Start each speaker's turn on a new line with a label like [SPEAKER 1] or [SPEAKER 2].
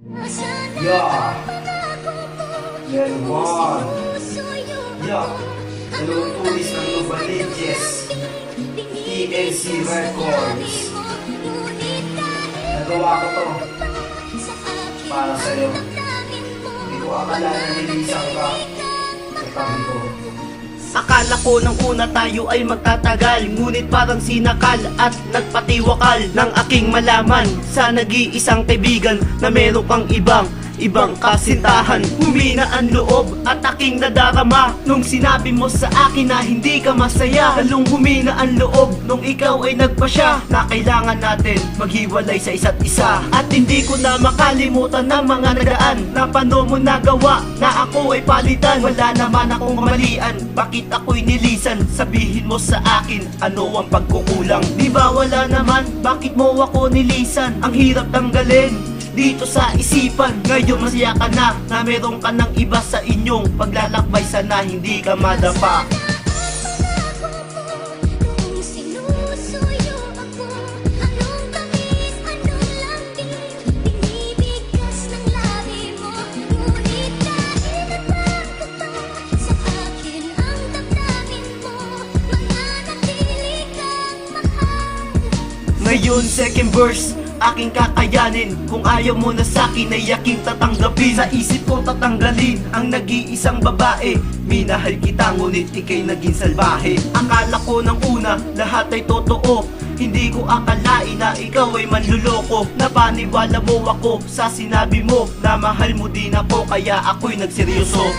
[SPEAKER 1] Yeah, level 1. Yeah, dalawang tulis ng Novaliches, TNC Records. Nagawa ko to para sa'yo. Hindi ko akala na nilisang ka sa tabi ko.
[SPEAKER 2] Akala ko nang una tayo ay magtatagal, ngunit parang sinakal at nagpatiwakal ng aking malaman sa nag-iisang kaibigan na meron kang ibang kasintahan. Humina ang loob at aking nadarama nung sinabi mo sa akin na hindi ka masaya. Lalong humina ang loob nung ikaw ay nagpasya na kailangan natin maghiwalay sa isa't isa. At hindi ko na makalimutan ng mga nagaan na paano mo nagawa na ako ay palitan. Wala naman akong kamalian, bakit ako'y nilisan? Sabihin mo sa akin, ano ang pagkukulang? Di ba wala naman, bakit mo ako nilisan? Ang hirap tanggalin dito sa isipan. Ngayon masaya ka na meron ka ng iba sa inyong paglalakbay. Sana hindi ka madapa. Ngayon second verse, aking kakayanin. Kung ayaw mo na sa'kin ay aking tatanggapin. Sa isip ko tatanggalin ang nag-iisang babae. Minahal kita ngunit ika'y naging salbahe. Akala ko nang una lahat ay totoo, hindi ko akalain na ikaw ay manluloko. Napaniwala mo ako sa sinabi mo na mahal mo din ako, kaya ako'y nagseryoso.